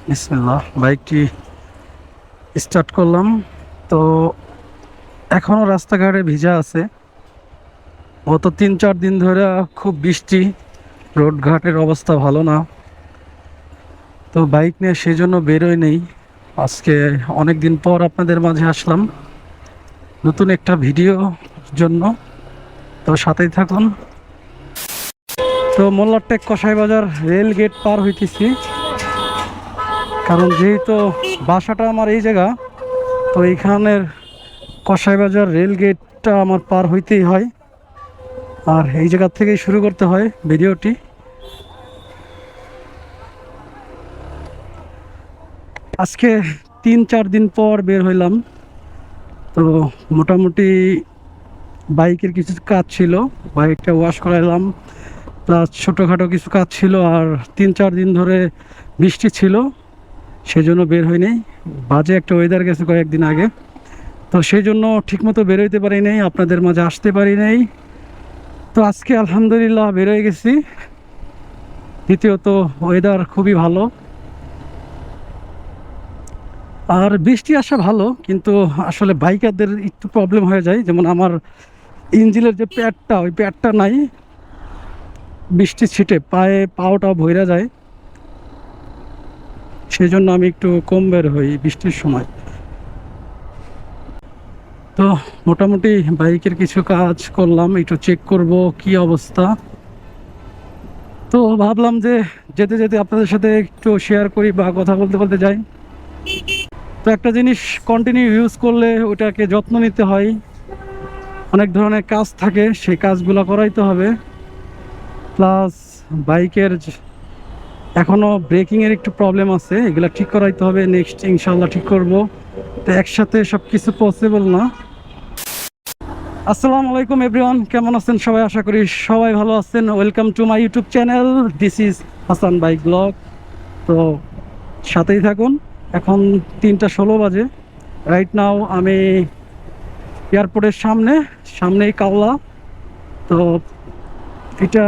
বিসমিল্লাহ, বাইকটি স্টার্ট করলাম। তো এখনো রাস্তাঘাটে ভিজা আছে। গত 3-4 দিন ধরে খুব বৃষ্টি, রোডঘাটের অবস্থা ভালো না। তো বাইক নিয়ে সেজন্য বেরোই নেই। আজকে অনেক দিন পর আপনাদের মাঝে আসলাম নতুন একটা ভিডিও জন্য। তো সাথেই থাকুন। তো মোল্লারটেক কসাইবাজার রেল গেট পার হইতেছি, কারণ যেহেতু বাসাটা আমার এই জায়গা, তো এইখানের কসাইবাজার রেল গেটটা আমার পার হইতেই হয়, আর এই জায়গা থেকেই শুরু করতে হয় ভিডিওটি। আজকে 3-4 দিন পর বের হইলাম। তো মোটামুটি বাইকের কিছু কাজ ছিল, বাইকটা ওয়াশ করাইলাম, প্লাস ছোটোখাটো কিছু কাজ ছিল। আর 3-4 দিন ধরে বৃষ্টি ছিল, সেজন্য বের হই নাই। বাজে একটা ওয়েদার গেছে কয়েকদিন আগে, তো সেই জন্য ঠিকমতো বেরোইতে পারি নাই, আপনাদের মাঝে আসতে পারি নাই। তো আজকে আলহামদুলিল্লাহ বেরোয় গেছি। দ্বিতীয়ত ওয়েদার খুবই ভালো, আর বৃষ্টি আসা ভালো, কিন্তু আসলে বাইকারদের একটু প্রবলেম হয়ে যায়। যেমন আমার ইঞ্জিনের যে প্যাডটা, ওই প্যাডটা নাই, বৃষ্টি ছিটে পাওটা ভইরা যায়। সেই জন্য আমি একটু কম বের হই বৃষ্টির সময়। তো মোটামুটি বাইকের কিছু কাজ করলাম, একটু চেক করব কি অবস্থা। তো ভাবলাম যে যেতে যেতে আপনাদের সাথে একটু শেয়ার করি বা কথা বলতে বলতে যাই। তো একটা জিনিস কন্টিনিউ ইউজ করলে ওটাকে যত্ন নিতে হয়, অনেক ধরনের কাজ থাকে, সেই কাজগুলো করাইতে হবে। প্লাস বাইকের এখনও ব্রেকিংয়ের একটু প্রবলেম আছে, এগুলো ঠিক করাইতে হবে। নেক্সট ইনশাল্লাহ ঠিক করব। তো একসাথে সব কিছু পসিবল না। আসসালামু আলাইকুম এভরিওয়ান, কেমন আছেন সবাই? আশা করি সবাই ভালো আছেন। Welcome to my YouTube channel, this is Hasan bike blog. তো সাথেই থাকুন। এখন 3টা 16 বাজে। রাইট নাও আমি এয়ারপোর্টের সামনেই কাওলা। তো এটা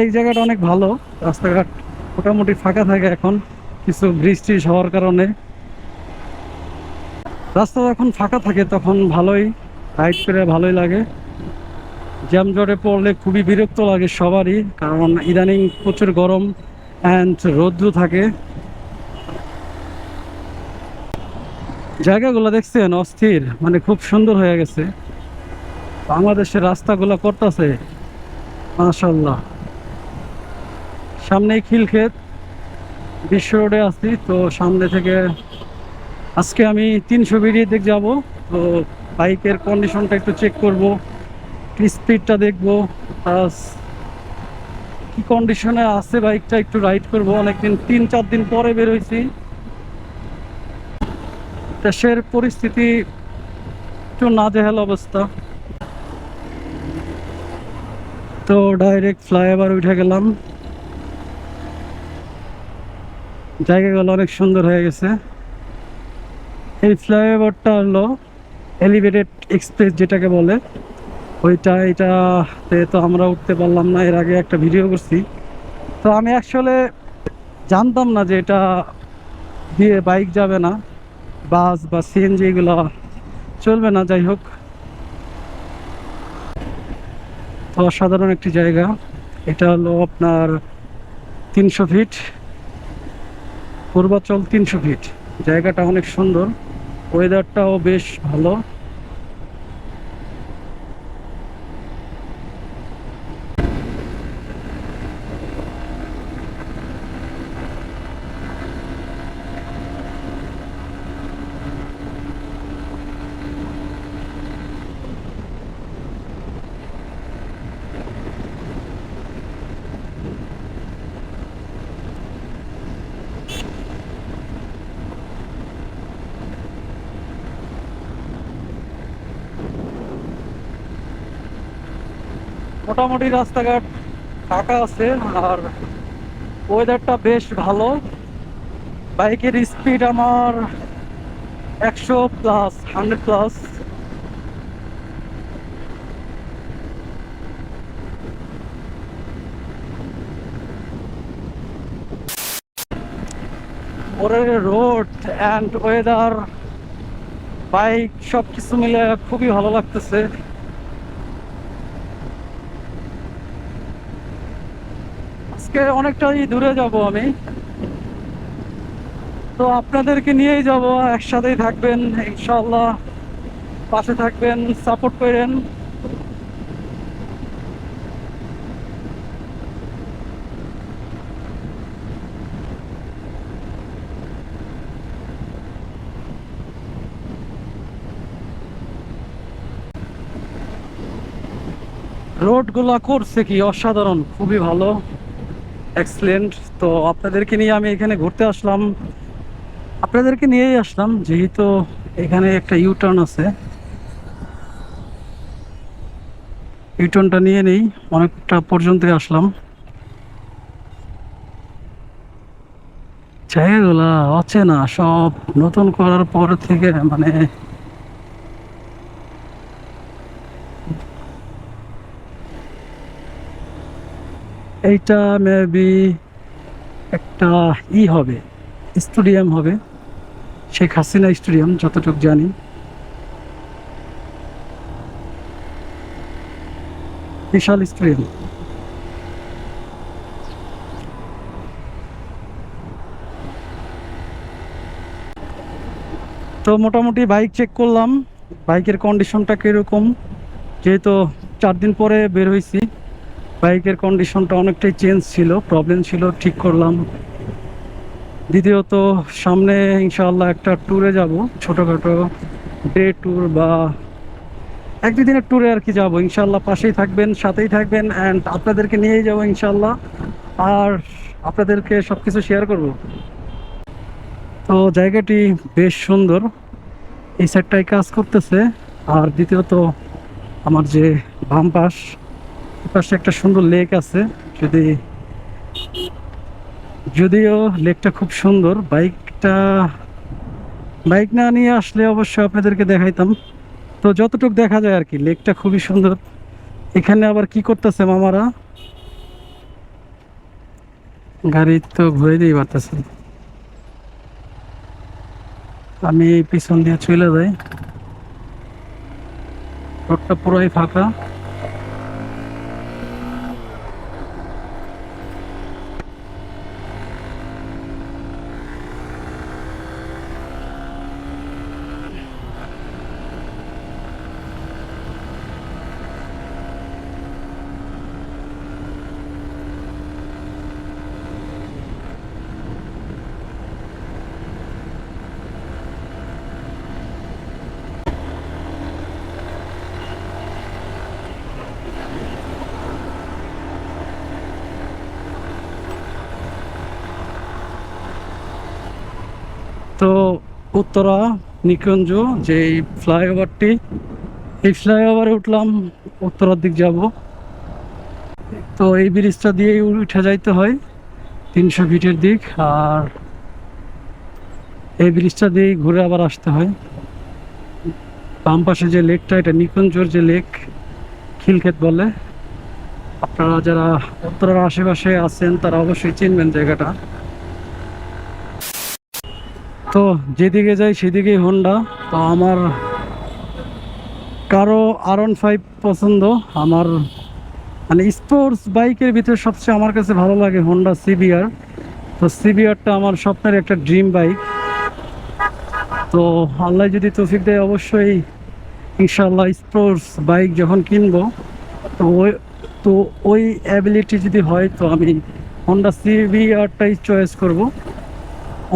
এই জায়গাটা অনেক ভালো। রাস্তাঘাট মোটামুটি ফাঁকা থাকে এখন, কিছু বৃষ্টি হওয়ার কারণে রাস্তা যখন ফাঁকা থাকে তখন ভালোই রাইড করে ভালোই লাগে। জ্যাম জটে পড়লে খুবই বিরক্ত লাগে সবারই, কারণ ইদানিং প্রচুর গরম অ্যান্ড রৌদ্র থাকে। জায়গাগুলো দেখছেন অস্থির, মানে খুব সুন্দর হয়ে গেছে। বাংলাদেশের রাস্তাগুলো করতেছে মাশাআল্লাহ। সামনেই খিলক্ষেত, বিশ্ব রোডে আছি। তো সামনে থেকে আজকে আমি 300 বেরিয়ে দেখ যাব। তো বাইকের কন্ডিশনটা একটু চেক করব, স্পিডটা দেখবো, প্লাস কি কন্ডিশনে আছে বাইকটা একটু রাইড করব। অনেকদিন 3-4 দিন পরে বের হয়েছি, দেশের পরিস্থিতি একটু নাজেহাল অবস্থা। তো ডাইরেক্ট ফ্লাইওভার উঠে গেলাম, জায়গাগুলো অনেক সুন্দর হয়ে গেছে। এই ফ্লাইওভারটা হলো এলিভেটেড এক্সপ্রেস যেটাকে বলে, এটাতে তো আমরা উঠতে পারলাম না। এর আগে একটা ভিডিও করছি, তো আমি আসলে জানতাম না যে এটা দিয়ে বাইক যাবে না, বাস বা সিএনজি এগুলো চলবে না। যাই হোক, তো অসাধারণ একটি জায়গা। এটা হলো আপনার 300 ফিট, পূর্বাচল 300 ফিট। জায়গাটা অনেক সুন্দর, ওয়েদারটাও বেশ ভালো। মোটামুটি রাস্তাঘাট ফাঁকা আছে, আর ওয়েদারটা বেশ ভালো। বাইকের স্পিড আমার 100+, 100+। ওরে রোড অ্যান্ড ওয়েদার, বাইক সবকিছু মিলে খুবই ভালো লাগতেছে। আজকে অনেকটাই দূরে যাব আমি, তো আপনাদেরকে নিয়েই যাব, একসাথেই থাকবেন ইনশাআল্লাহ, পাশে থাকবেন, সাপোর্ট করেন। রোডগুলা করছে কি অসাধারণ, খুবই ভালো, এক্সেলেন্ট। তো আপনাদেরকে নিয়ে আমি এখানে ঘুরতে আসলাম, আপনাদেরকে নিয়েই আসলাম, যেহেতু এখানে একটা ইউটার্ন আছে, ইউটার্নটা নিয়ে নেই। অনেকটা পর্যন্ত আসলাম, জায়গাগুলা অচেনা সব, নতুন করার পর থেকে মানে এইটা মেবি একটা হবে, স্টেডিয়াম হবে, শেখ হাসিনা স্টেডিয়াম যতটুকু জানি। বিশাল স্টেডিয়াম। তো মোটামুটি বাইক চেক করলাম, বাইকের কন্ডিশনটা কীরকম, যেহেতু 4 দিন পরে বের হয়েছি, বাইকের কন্ডিশনটা অনেকটাই চেঞ্জ ছিল, প্রবলেম ছিল, ঠিক করলাম। দ্বিতীয়ত সামনে ইনশাআল্লাহ একটা ট্যুরে যাব, ছোটোখাটো ডে ট্যুর বা 1-2 দিনের ট্যুরে আর কি যাবো ইনশাআল্লাহ। পাশেই থাকবেন, সাথেই থাকবেন, অ্যান্ড আপনাদেরকে নিয়েই যাবো ইনশাআল্লাহ, আর আপনাদেরকে সব কিছু শেয়ার করব। তো জায়গাটি বেশ সুন্দর, এই সাইডটায় কাজ করতেছে। আর দ্বিতীয়ত আমার যে বাম পাশ, এই পাশে একটা সুন্দর লেক আছে, যদি যদিও লেকটা খুব সুন্দর, বাইক না নিয়ে আসলে অবশ্যই আপনাদেরকে দেখাইতাম। তো যতটুকু দেখা যায় আর কি, লেকটা খুবই সুন্দর। এখানে আবার কি করতেছে মামারা, গাড়ি তো ঘুরে দিয়ে পারতেছে, আমি এই পিছন দিয়ে চলে যাই, রোডটা পুরোই ফাঁকা। তো উত্তরা নিকুঞ্জ যে এই ফ্লাইওভারটি, এই ফ্লাইওভারে উঠলাম, উত্তরার দিক যাব। তো এই ব্রিজটা দিয়েই উঠে যাইতে হয় 300 ফিটের দিক, আর এই ব্রিজটা দিয়েই ঘুরে আবার আসতে হয়। বাম পাশে যে লেকটা, এটা নিকুঞ্জর যে লেক, খিলক্ষেত বলে। আপনারা যারা উত্তরার আশেপাশে আছেন তারা অবশ্যই চিনবেন জায়গাটা। তো যেদিকে যাই সেদিকেই হোন্ডা। তো আমার কারো R15 পছন্দ, আমার মানে স্পোর্টস বাইকের ভিতরে সবচেয়ে আমার কাছে ভালো লাগে হোন্ডা CBR। তো CBRটা আমার স্বপ্নের একটা ড্রিম বাইক। তো আল্লাহ যদি তৌফিক দেয় অবশ্যই ইনশাআল্লাহ স্পোর্টস বাইক যখন কিনবো, তো তো ওই অ্যাবিলিটি যদি হয় তো আমি হোন্ডা CBRটাই চয়েস করব।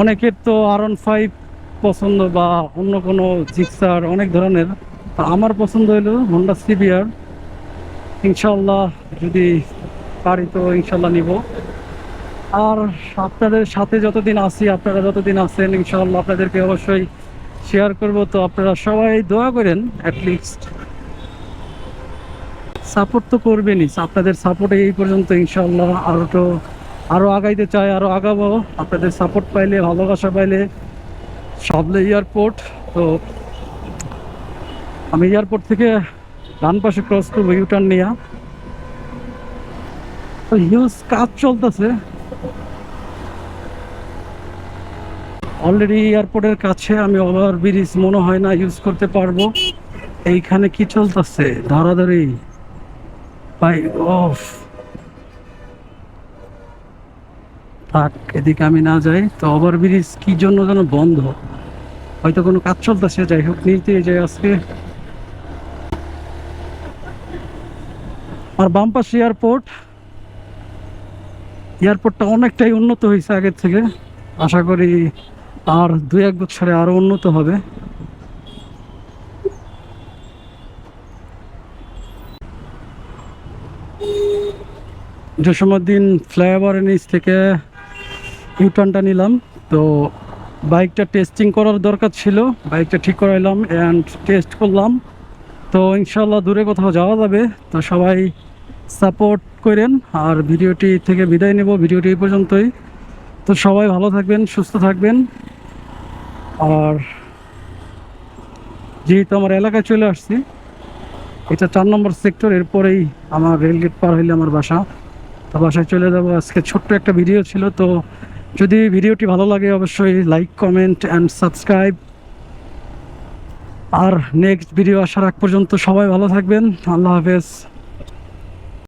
অনেকের তো R15 পছন্দ বা অন্য কোনো জিক্সার, অনেক ধরনের। আমার পছন্দ হলো হোন্ডা CBR। ইনশাল্লাহ যদি পারি তো ইনশাল্লাহ নিব। আর আপনাদের সাথে যতদিন আছি, আপনারা যতদিন আছেন, ইনশাল্লাহ আপনাদেরকে অবশ্যই শেয়ার করব। তো আপনারা সবাই দোয়া করেন, অ্যাটলিস্ট সাপোর্ট তো করবেনই, আপনাদের সাপোর্টে এই পর্যন্ত। ইনশাল্লাহ আরও আগাইতে চাই, আরও আগাবো আপনাদের সাপোর্ট পাইলে, ভালোবাসা পাইলে। সাবলে এয়ারপোর্ট, তো আমি এয়ারপোর্ট থেকে ডান পাশে ক্রস করবো ইউটার্ন নিয়ে। তো হিউজ কাজ চলতেছে, অলরেডি এয়ারপোর্টের কাছে। আমি ওভার ব্রিজ মনে হয় না ইউজ করতে পারবো। এইখানে কি চলতেছে ধরাধরি ভাই? অফ থাক, এদিকে আমি না যাই। তো ওভার ব্রিজ কি জন্য যেন বন্ধ, হয়তো কোনো কাজ চলতেছে। যাই হোক, নিতে যাই আজকে। আর বাম পাশে এয়ারপোর্ট। এয়ারপোর্টটা অনেকটাই উন্নত হয়েছে আগের থেকে। আশা করি আর 2-1 বছরে আরো উন্নত হবে। জসীমউদ্দিন ফ্লাইওভারের নিচ থেকে ইউটার্নটা নিলাম। তো বাইকটা টেস্টিং করার দরকার ছিল, বাইকটা ঠিক করাইলাম অ্যান্ড টেস্ট করলাম। তো ইনশাল্লাহ দূরে কোথাও যাওয়া যাবে। তো সবাই সাপোর্ট করেন। আর ভিডিওটি থেকে বিদায় নেব, ভিডিওটি এই পর্যন্তই। তো সবাই ভালো থাকবেন, সুস্থ থাকবেন। আর যেহেতু আমার এলাকায় চলে আসছি, এটা 4 নম্বর সেক্টর, এরপরেই আমার রেলগেট পার হইলে আমার বাসা। তো বাসায় চলে যাব। আজকে ছোট্ট একটা ভিডিও ছিল। তো যদি ভিডিওটি ভালো লাগে অবশ্যই লাইক, কমেন্ট অ্যান্ড সাবস্ক্রাইব। আর নেক্সট ভিডিও আসার আগ পর্যন্ত সবাই ভালো থাকবেন। আল্লাহ হাফেজ।